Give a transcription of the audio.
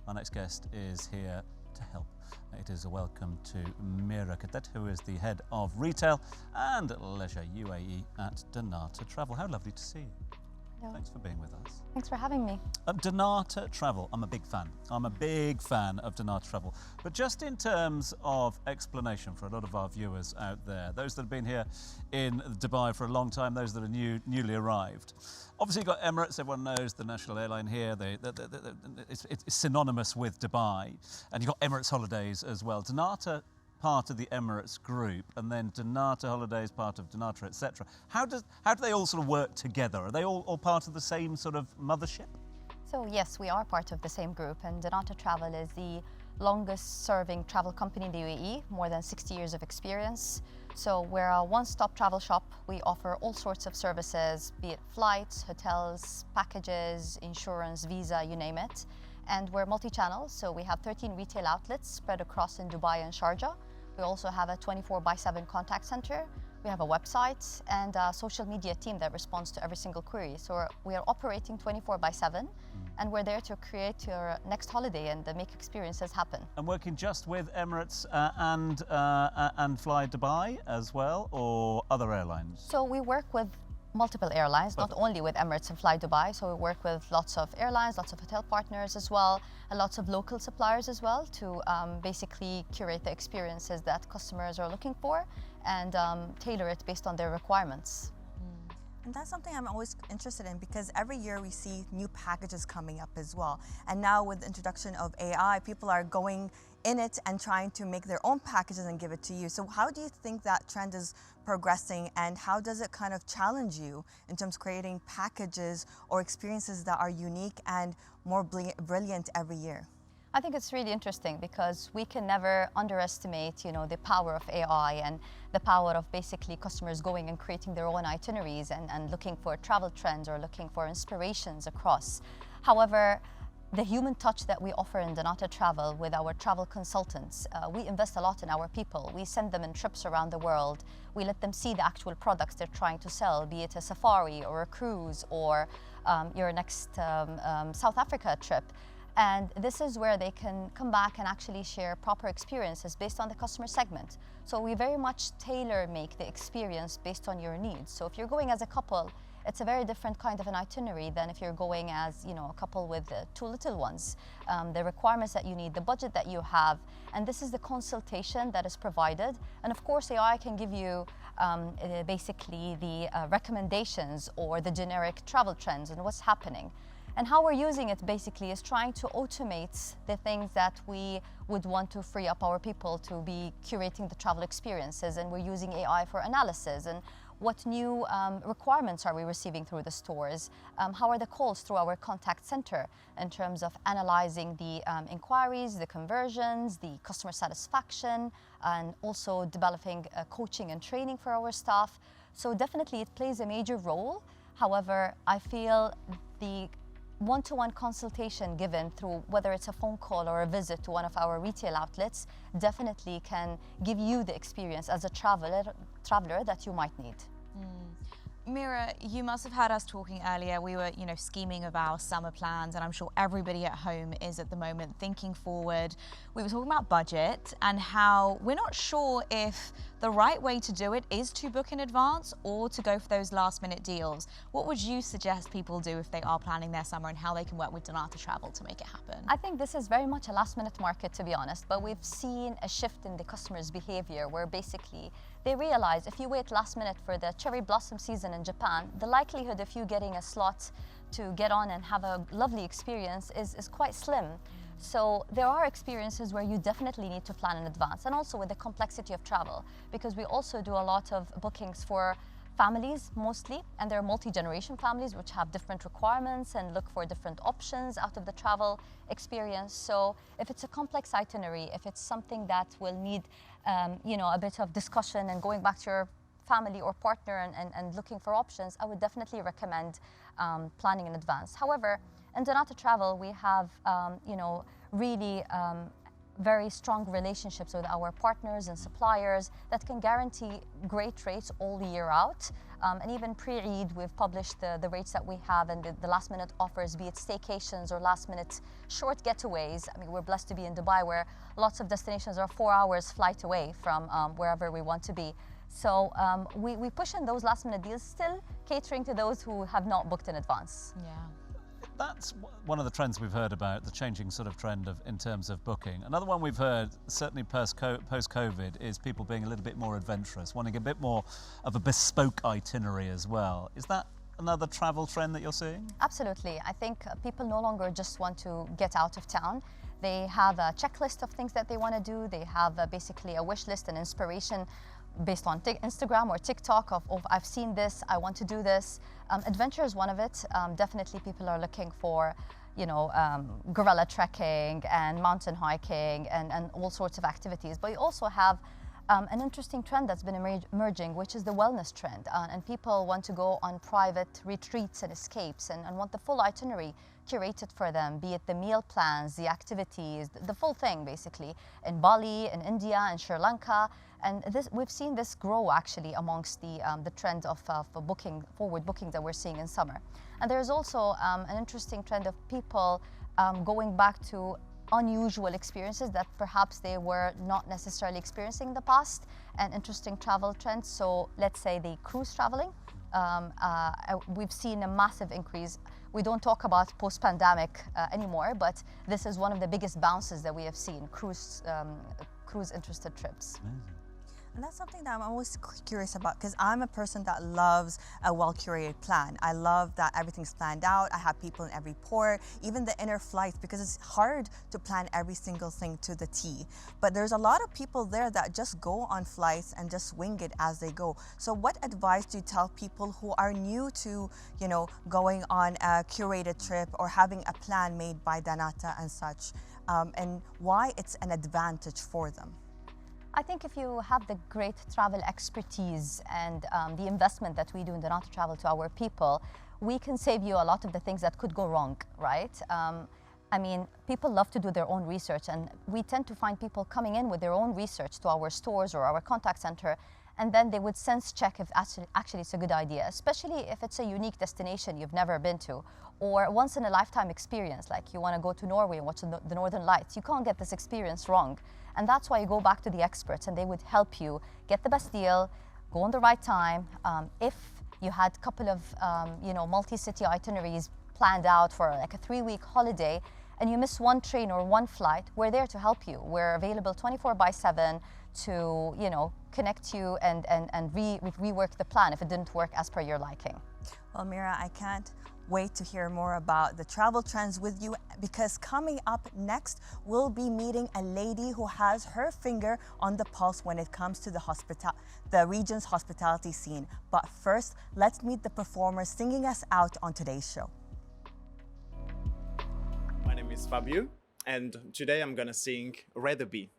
Our next guest is here to help. It is a welcome to Meerah Ketait, who is the head of retail and leisure UAE at dnata Travel. How lovely to see you. Hello. Thanks for being with us. Thanks for having me. dnata Travel, I'm a big fan. I'm a big fan of dnata Travel. But just in terms of explanation for a lot of our viewers out there, those that have been here in Dubai for a long time, those that are newly arrived. Obviously you've got Emirates, everyone knows the national airline here. It's synonymous with Dubai. And you've got Emirates Holidays as well. dnata part of the Emirates group, and then dnata Holidays part of dnata, etc. How do they all sort of work together? Are they all part of the same sort of mothership? So yes, we are part of the same group, and dnata Travel is the longest serving travel company in the UAE, more than 60 years of experience. So we're a one-stop travel shop. We offer all sorts of services, be it flights, hotels, packages, insurance, visa, you name it. And we're multi-channel, so we have 13 retail outlets spread across in Dubai and Sharjah. We also have a 24/7 contact center. We have a website and a social media team that responds to every single query. So we are operating 24/7, and we're there to create your next holiday and make experiences happen. And working just with Emirates and Fly Dubai as well, or other airlines? So we work with multiple airlines, not only with Emirates and Fly Dubai. So we work with lots of airlines, lots of hotel partners as well, and lots of local suppliers as well to basically curate the experiences that customers are looking for and tailor it based on their requirements. And that's something I'm always interested in, because every year we see new packages coming up as well. And now with the introduction of AI, people are going in it and trying to make their own packages and give it to you. So how do you think that trend is progressing, and how does it kind of challenge you in terms of creating packages or experiences that are unique and more brilliant every year? I think it's really interesting because we can never underestimate, the power of AI and the power of basically customers going and creating their own itineraries and looking for travel trends or looking for inspirations across. However, the human touch that we offer in dnata Travel with our travel consultants, we invest a lot in our people. We send them on trips around the world. We let them see the actual products they're trying to sell, be it a safari or a cruise or your next South Africa trip. And this is where they can come back and actually share proper experiences based on the customer segment. So we very much tailor make the experience based on your needs. So if you're going as a couple, it's a very different kind of an itinerary than if you're going as a couple with two little ones. The requirements that you need, the budget that you have, and this is the consultation that is provided. And of course, AI can give you basically the recommendations or the generic travel trends and what's happening. And how we're using it basically is trying to automate the things that we would want to free up our people to be curating the travel experiences. And we're using AI for analysis and what new requirements are we receiving through the stores? How are the calls through our contact center in terms of analyzing the inquiries, the conversions, the customer satisfaction, and also developing coaching and training for our staff. So definitely it plays a major role. However, I feel the one-to-one consultation given through whether it's a phone call or a visit to one of our retail outlets definitely can give you the experience as a traveler that you might need. Meerah, you must have heard us talking earlier. We were, scheming of our summer plans, and I'm sure everybody at home is at the moment thinking forward. We were talking about budget and how we're not sure if the right way to do it is to book in advance or to go for those last-minute deals. What would you suggest people do if they are planning their summer, and how they can work with dnata Travel to make it happen? I think this is very much a last-minute market, to be honest, but we've seen a shift in the customer's behavior where basically they realize if you wait last minute for the cherry blossom season in Japan, the likelihood of you getting a slot to get on and have a lovely experience is quite slim. So there are experiences where you definitely need to plan in advance, and also with the complexity of travel, because we also do a lot of bookings for families mostly, and they're multi-generation families which have different requirements and look for different options out of the travel experience. So if it's a complex itinerary, if it's something that will need a bit of discussion and going back to your family or partner and looking for options, I would definitely recommend planning in advance. However, in dnata Travel, we have really very strong relationships with our partners and suppliers that can guarantee great rates all year out. And even pre-Eid, we've published the rates that we have and the last minute offers, be it staycations or last minute short getaways. I mean, we're blessed to be in Dubai where lots of destinations are 4 hours flight away from wherever we want to be. So we push in those last minute deals, still catering to those who have not booked in advance. Yeah. That's one of the trends we've heard about, the changing sort of trend in terms of booking. Another one we've heard, certainly post-COVID, is people being a little bit more adventurous, wanting a bit more of a bespoke itinerary as well. Is that another travel trend that you're seeing? Absolutely. I think people no longer just want to get out of town. They have a checklist of things that they want to do. They have basically a wish list and inspiration based on Instagram or TikTok of I've seen this, I want to do this. Adventure is one of it. Definitely people are looking for, gorilla trekking and mountain hiking and all sorts of activities. But you also have an interesting trend that's been emerging, which is the wellness trend. And people want to go on private retreats and escapes and want the full itinerary curated for them, be it the meal plans, the activities, the full thing basically, in Bali, in India, in Sri Lanka. And we've seen this grow actually amongst the trend of forward bookings that we're seeing in summer. And there's also an interesting trend of people going back to unusual experiences that perhaps they were not necessarily experiencing in the past, and interesting travel trends. So let's say the cruise traveling. We've seen a massive increase. We don't talk about post-pandemic anymore, but this is one of the biggest bounces that we have seen, cruise interested trips. Amazing. And that's something that I'm always curious about, because I'm a person that loves a well-curated plan. I love that everything's planned out. I have people in every port, even the inner flights, because it's hard to plan every single thing to the T. But there's a lot of people there that just go on flights and just wing it as they go. So what advice do you tell people who are new to, going on a curated trip or having a plan made by dnata and such, and why it's an advantage for them? I think if you have the great travel expertise and the investment that we do in dnata travel to our people, we can save you a lot of the things that could go wrong, right? I mean, people love to do their own research, and we tend to find people coming in with their own research to our stores or our contact center, and then they would sense check if actually it's a good idea, especially if it's a unique destination you've never been to, or once in a lifetime experience, like you want to go to Norway and watch the Northern Lights. You can't get this experience wrong. And that's why you go back to the experts, and they would help you get the best deal, go on the right time. If you had a couple of multi-city itineraries planned out for like a 3-week holiday, and you miss one train or one flight, we're there to help you. We're available 24/7 to connect you and rework the plan if it didn't work as per your liking. Well, Meerah, I can't wait to hear more about the travel trends with you, because coming up next, we'll be meeting a lady who has her finger on the pulse when it comes to the region's hospitality scene. But first, let's meet the performers singing us out on today's show. My name is Fabio, and today I'm gonna sing Rather Be.